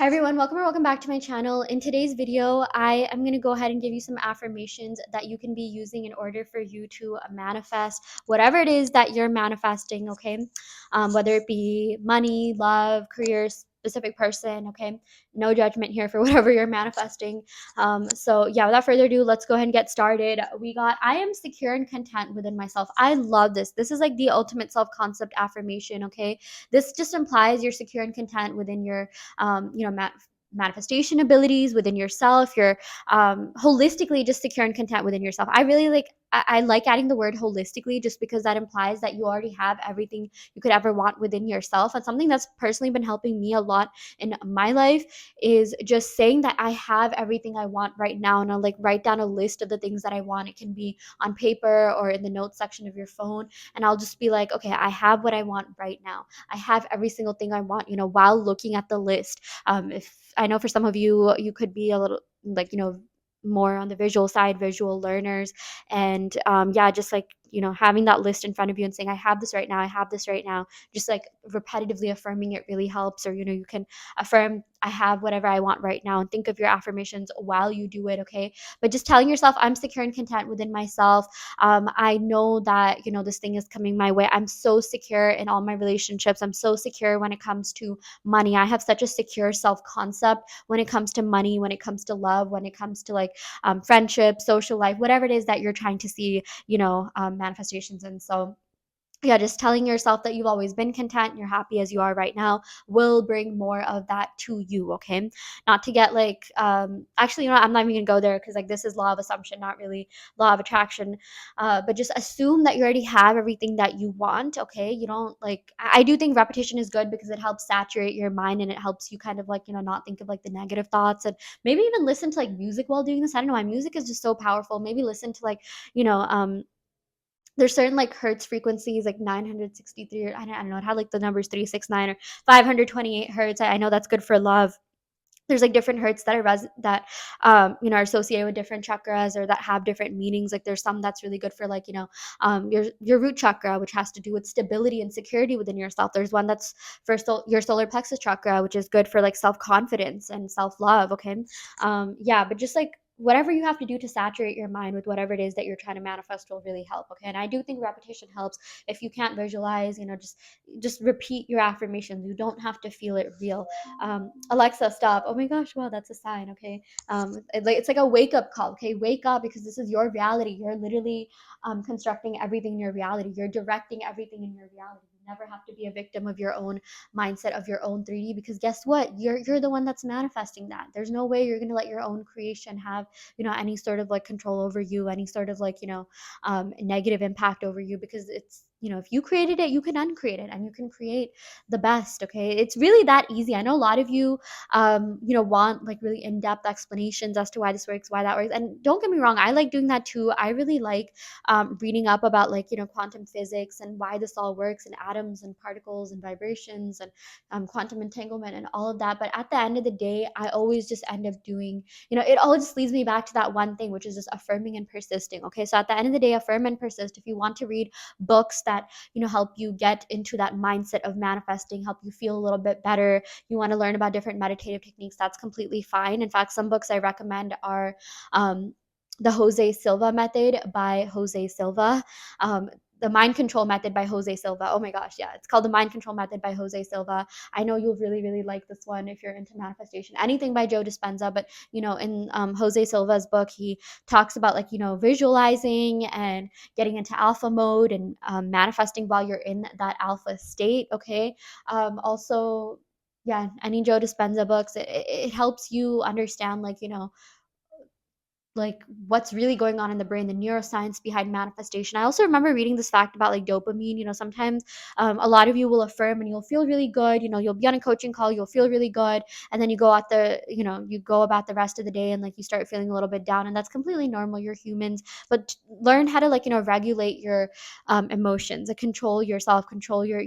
Hi everyone, welcome or welcome back to my channel. In today's video, I am going to go ahead and give you some affirmations that you can be using in order for you to manifest whatever it is that you're manifesting, okay? Whether it be money, love, career, specific person, okay? No judgment here for whatever you're manifesting. So yeah, without further ado, let's go ahead and get started. We got, I am secure and content within myself. I love this. This is like the ultimate self-concept affirmation, okay? This just implies you're secure and content within your manifestation abilities within yourself. You're holistically just secure and content within yourself. I really I like adding the word holistically just because that implies that you already have everything you could ever want within yourself. And something that's personally been helping me a lot in my life is just saying that I have everything I want right now. And I'll like write down a list of the things that I want. It can be on paper or in the notes section of your phone. And I'll just be like, okay, I have what I want right now. I have every single thing I want, while looking at the list. If I know for some of you, you could be a little like, more on the visual side, visual learners. And yeah, just like, having that list in front of you and saying, I have this right now, I have this right now, just like repetitively affirming it really helps. Or, you can affirm, I have whatever I want right now, and think of your affirmations while you do it, okay? But just telling yourself, I'm secure and content within myself. I know that, this thing is coming my way. I'm so secure in all my relationships. I'm so secure when it comes to money. I have such a secure self concept when it comes to money, when it comes to love, when it comes to like friendship, social life, whatever it is that you're trying to see, manifestations. And so yeah, just telling yourself that you've always been content, you're happy as you are right now, will bring more of that to you, okay? Not to get like, actually, I'm not even gonna go there because like this is law of assumption, not really law of attraction. But just assume that you already have everything that you want, okay? You don't like, I do think repetition is good because it helps saturate your mind and it helps you kind of like, not think of like the negative thoughts, and maybe even listen to like music while doing this. I don't know, my music is just so powerful. Maybe listen to like, you know, um, there's certain like hertz frequencies like 963, or I don't know, it had like the numbers 369 or 528 hertz. I know that's good for love. There's like different hertz that are associated with different chakras, or that have different meanings. Like there's some that's really good for like, your root chakra, which has to do with stability and security within yourself. There's one that's for your solar plexus chakra, which is good for like self-confidence and self-love, okay? Yeah, but just like whatever you have to do to saturate your mind with whatever it is that you're trying to manifest will really help, okay? And I do think repetition helps. If you can't visualize, just repeat your affirmations. You don't have to feel it real. Alexa, stop. Oh my gosh, wow, that's a sign, okay? It's like a wake up call, okay? Wake up, because this is your reality. You're literally constructing everything in your reality. You're directing everything in your reality. You never have to be a victim of your own mindset, of your own 3D, because guess what? You're the one that's manifesting that. There's no way you're gonna let your own creation have, any sort of like control over you, any sort of like, negative impact over you, because it's, if you created it, you can uncreate it, and you can create the best, okay? It's really that easy. I know a lot of you want like really in-depth explanations as to why this works, why that works. And don't get me wrong, I like doing that too. I really like reading up about like, quantum physics and why this all works, and atoms and particles and vibrations and quantum entanglement and all of that. But at the end of the day, I always just end up doing, it all just leads me back to that one thing, which is just affirming and persisting, okay? So at the end of the day, affirm and persist. If you want to read books that, help you get into that mindset of manifesting, help you feel a little bit better, you want to learn about different meditative techniques, that's completely fine. In fact, some books I recommend are the Jose Silva method by Jose Silva. The mind control method by Jose Silva. Oh my gosh, yeah, it's called the mind control method by Jose Silva. I know you'll really, really like this one if you're into manifestation. Anything by Joe Dispenza, but in Jose Silva's book, he talks about like, visualizing and getting into alpha mode, and manifesting while you're in that alpha state, okay? Also, yeah, any Joe Dispenza books, it helps you understand like, like what's really going on in the brain, the neuroscience behind manifestation. I also remember reading this fact about like dopamine. Sometimes a lot of you will affirm and you'll feel really good. You'll be on a coaching call, you'll feel really good, and then you go out you go about the rest of the day, and like you start feeling a little bit down, and that's completely normal. You're humans, but learn how to like regulate your emotions, like control yourself, control your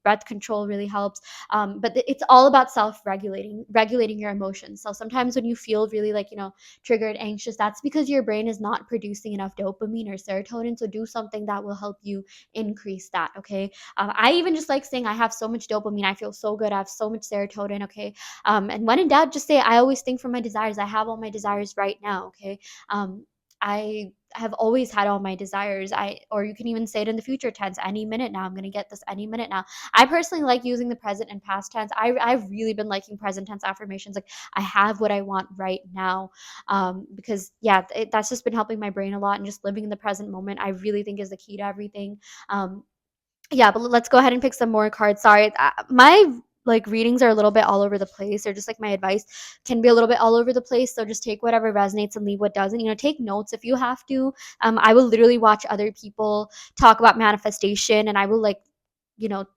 breath control really helps. But it's all about self-regulating, regulating your emotions. So sometimes when you feel really like triggered, anxious, anxious, that's because your brain is not producing enough dopamine or serotonin. So do something that will help you increase that. Okay. I even just like saying I have so much dopamine, I feel so good, I have so much serotonin. Okay. And when in doubt, just say I always think for my desires, I have all my desires right now. Okay. I have always had all my desires. Or you can even say it in the future tense, any minute now. I'm going to get this any minute now. I personally like using the present and past tense. I've really been liking present tense affirmations. Like, I have what I want right now. Because yeah, that's just been helping my brain a lot, and just living in the present moment, I really think is the key to everything. Um, yeah, but let's go ahead and pick some more cards. Sorry, my like readings are a little bit all over the place, or just like my advice can be a little bit all over the place. So just take whatever resonates and leave what doesn't. Take notes if you have to. I will literally watch other people talk about manifestation, and I will like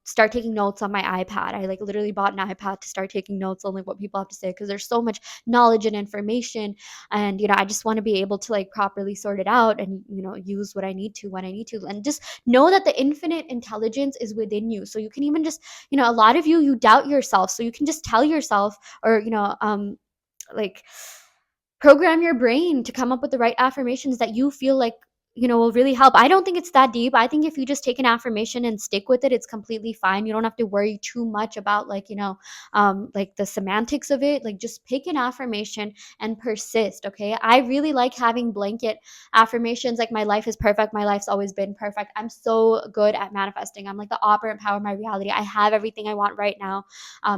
start taking notes on my iPad. I like literally bought an iPad to start taking notes on like what people have to say, because there's so much knowledge and information. And I just want to be able to like properly sort it out, and use what I need to when I need to. And just know that the infinite intelligence is within you. So you can even just, a lot of you doubt yourself. So you can just tell yourself, or like program your brain to come up with the right affirmations that you feel like will really help. I don't think it's that deep. I think if you just take an affirmation and stick with it, it's completely fine. You don't have to worry too much about like the semantics of it. Like, just pick an affirmation and persist. Okay, I really like having blanket affirmations like my life is perfect, my life's always been perfect. I'm so good at manifesting. I'm like the operant power of my reality. I have everything I want right now.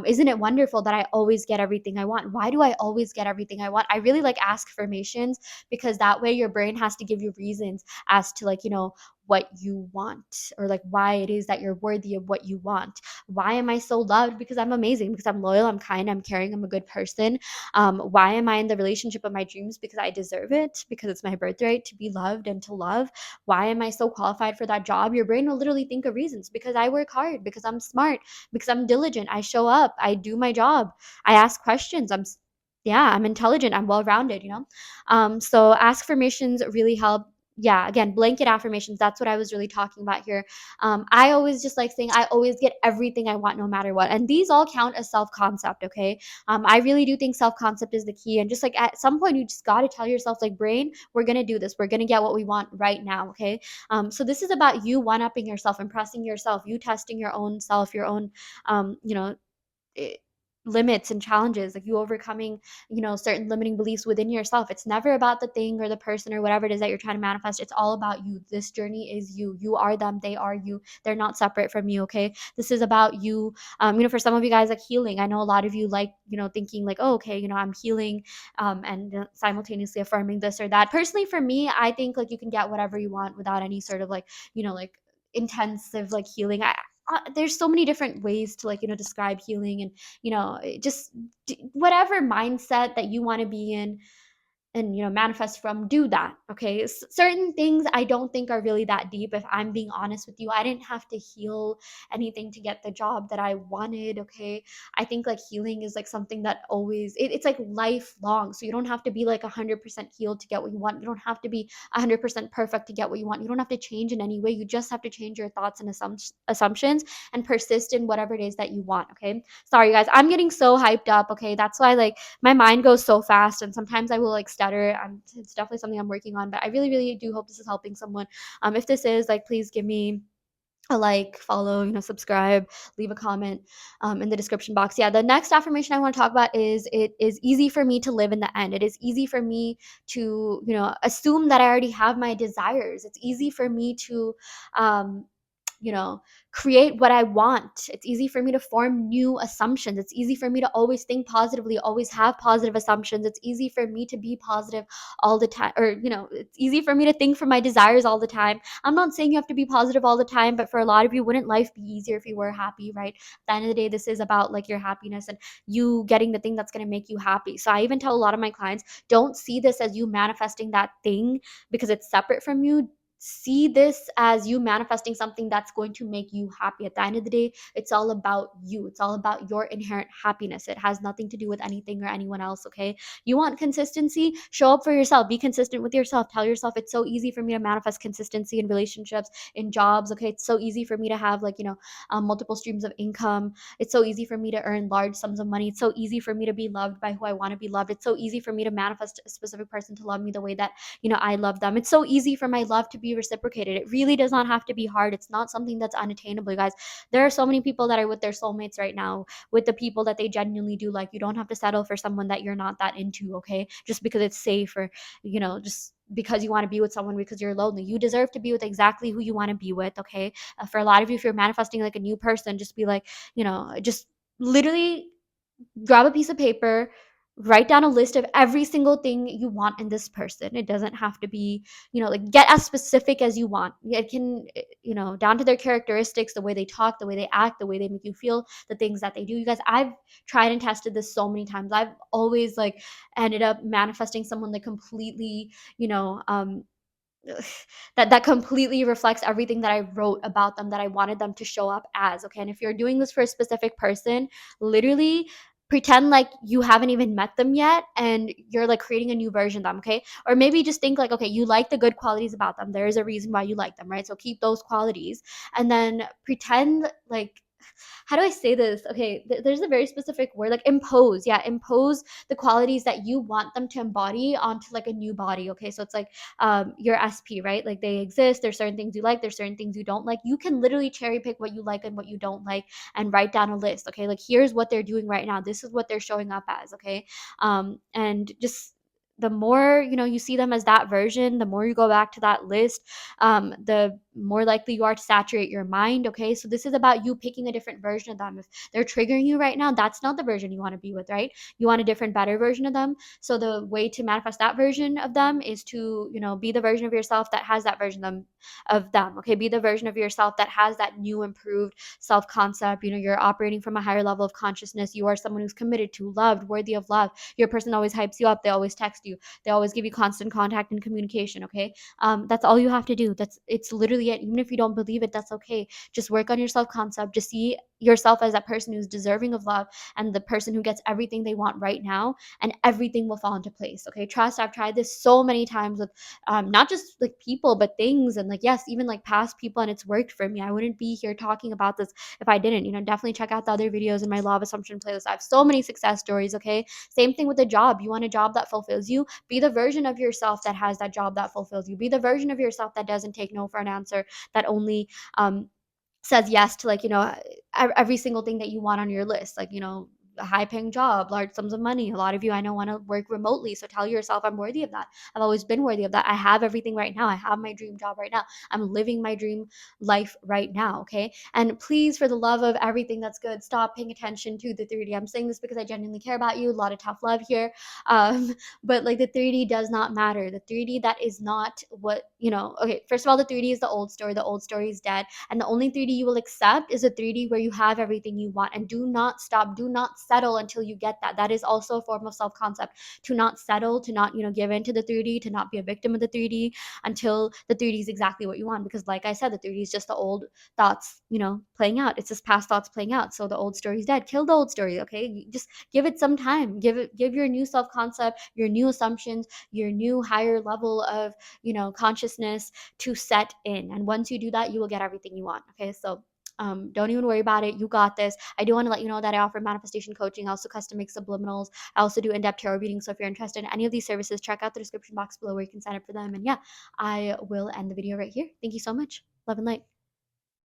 Isn't it wonderful that I always get everything I want? Why do I always get everything I want? I really like affirmations, because that way your brain has to give you reasons as to what you want, or like why it is that you're worthy of what you want. Why am I so loved? Because I'm amazing, because I'm loyal, I'm kind, I'm caring, I'm a good person. Why am I in the relationship of my dreams? Because I deserve it, because it's my birthright to be loved and to love. Why am I so qualified for that job? Your brain will literally think of reasons: because I work hard, because I'm smart, because I'm diligent, I show up, I do my job, I ask questions, yeah, I'm intelligent, I'm well-rounded. So affirmations really help. Yeah, again, blanket affirmations, that's what I was really talking about here. I always just like saying I always get everything I want no matter what, and these all count as self-concept. Okay. I really do think self-concept is the key, and just like at some point you just got to tell yourself, like, brain, we're gonna do this, we're gonna get what we want right now. Okay. So this is about you one-upping yourself, impressing yourself, you testing your own self, your own um, you know eh, limits and challenges, like you overcoming certain limiting beliefs within yourself. It's never about the thing or the person or whatever it is that you're trying to manifest. It's all about you. This journey is you. You are them, they are you. They're not separate from you. Okay, this is about you. For some of you guys, like healing, I know a lot of you like thinking like, oh, okay, I'm healing, and simultaneously affirming this or that. Personally, for me, I think like you can get whatever you want without any sort of like like intensive like healing. There's so many different ways to like describe healing, and just whatever mindset that you want to be in and manifest from, do that. Okay, certain things I don't think are really that deep, if I'm being honest with you. I didn't have to heal anything to get the job that I wanted. Okay, I think like healing is like something that always it's like lifelong. So you don't have to be like 100% healed to get what you want. You don't have to be 100% perfect to get what you want. You don't have to change in any way. You just have to change your thoughts and assumptions, and persist in whatever it is that you want. Okay, sorry guys, I'm getting so hyped up. Okay, that's why like my mind goes so fast, and sometimes I will like stutter. It's definitely something I'm working on, but I really, really do hope this is helping someone. If this is, like, please give me a like, follow, subscribe, leave a comment in the description box. Yeah, the next affirmation I want to talk about is, it is easy for me to live in the end. It is easy for me to, assume that I already have my desires. It's easy for me to, um, you know, create what I want. It's easy for me to form new assumptions. It's easy for me to always think positively, always have positive assumptions. It's easy for me to be positive all the time, or, it's easy for me to think for my desires all the time. I'm not saying you have to be positive all the time, but for a lot of you, wouldn't life be easier if you were happy, right? At the end of the day, this is about like your happiness and you getting the thing that's going to make you happy. So I even tell a lot of my clients, don't see this as you manifesting that thing because it's separate from you. see this as you manifesting something that's going to make you happy. At the end of the day, it's all about you. It's all about your inherent happiness. It has nothing to do with anything or anyone else, okay? You want consistency? Show up for yourself. Be consistent with yourself. Tell yourself it's so easy for me to manifest consistency in relationships, in jobs, okay? It's so easy for me to have like, multiple streams of income. It's so easy for me to earn large sums of money. It's so easy for me to be loved by who I want to be loved. It's so easy for me to manifest a specific person to love me the way that I love them. It's so easy for my love to be reciprocated. It really does not have to be hard. It's not something that's unattainable, you guys. There are so many people that are with their soulmates right now, with the people that they genuinely do like. You don't have to settle for someone that you're not that into, okay? Just because it's safe, or, just because you want to be with someone because you're lonely. You deserve to be with exactly who you want to be with, okay? For a lot of you, if you're manifesting like a new person, just be like, just literally grab a piece of paper, write down a list of every single thing you want in this person. It doesn't have to be, like, get as specific as you want. It can, down to their characteristics, the way they talk, the way they act, the way they make you feel, the things that they do. You guys, I've tried and tested this so many times. I've always like ended up manifesting someone that completely, that completely reflects everything that I wrote about them, that I wanted them to show up as, okay? And if you're doing this for a specific person, literally pretend like you haven't even met them yet and you're like creating a new version of them, okay? Or maybe just think like, okay, you like the good qualities about them. There is a reason why you like them, right? So keep those qualities, and then pretend like, how do I say this? Okay, there's a very specific word, like impose. Yeah, impose the qualities that you want them to embody onto like a new body. Okay, so it's like your SP, right? Like they exist. There's certain things you like. There's certain things you don't like. You can literally cherry pick what you like and what you don't like, and write down a list. Okay, like here's what they're doing right now. This is what they're showing up as. Okay, and just the more you see them as that version, the more you go back to that list, the more likely you are to saturate your mind. Okay, so this is about you picking a different version of them. If they're triggering you right now, that's not the version you want to be with, right? You want a different, better version of them. So the way to manifest that version of them is to be the version of yourself that has that version of them. Okay, be the version of yourself that has that new, improved self-concept. You're operating from a higher level of consciousness. You are someone who's committed to, loved, worthy of love. Your person always hypes you up. They always text you. They always give you constant contact and communication. Okay, that's all you have to do. It's literally it. Even if you don't believe it, that's okay. Just work on your self concept. Just see yourself as that person who's deserving of love, and the person who gets everything they want right now, and everything will fall into place. Okay, trust. I've tried this so many times with not just like people, but things, and like, yes, even like past people, and it's worked for me. I wouldn't be here talking about this if I didn't. Definitely check out the other videos in my law of assumption playlist. I have so many success stories. Okay, same thing with a job. You want a job that fulfills you? Be the version of yourself that has that job that fulfills you. Be the version of yourself that doesn't take no for an answer, that only says yes to, like, every single thing that you want on your list, like, a high paying job, large sums of money. A lot of you I know want to work remotely, so tell yourself, I'm worthy of that. I've always been worthy of that. I have everything right now. I have my dream job right now. I'm living my dream life right now. Okay, and please, for the love of everything that's good, stop paying attention to the 3D. I'm saying this because I genuinely care about you. A lot of tough love here. But like, the 3D does not matter. The 3D, that is not what, okay, first of all, the 3D is the old story. The old story is dead, and the only 3D you will accept is a 3D where you have everything you want. And do not stop, do not settle until you get that. That is also a form of self-concept. To not settle, to not give in to the 3D, to not be a victim of the 3D until the 3D is exactly what you want. Because like I said, the 3D is just the old thoughts playing out. It's just past thoughts playing out. So the old story is dead. Kill the old story. Okay, just give it some time. Give your new self-concept, your new assumptions, your new higher level of consciousness to set in. And once you do that, you will get everything you want. Okay, so don't even worry about it. You got this. I do want to let you know that I offer manifestation coaching. I also custom make subliminals. I also do in-depth tarot readings. So if you're interested in any of these services, check out the description box below where you can sign up for them. And yeah, I will end the video right here. Thank you so much. Love and light.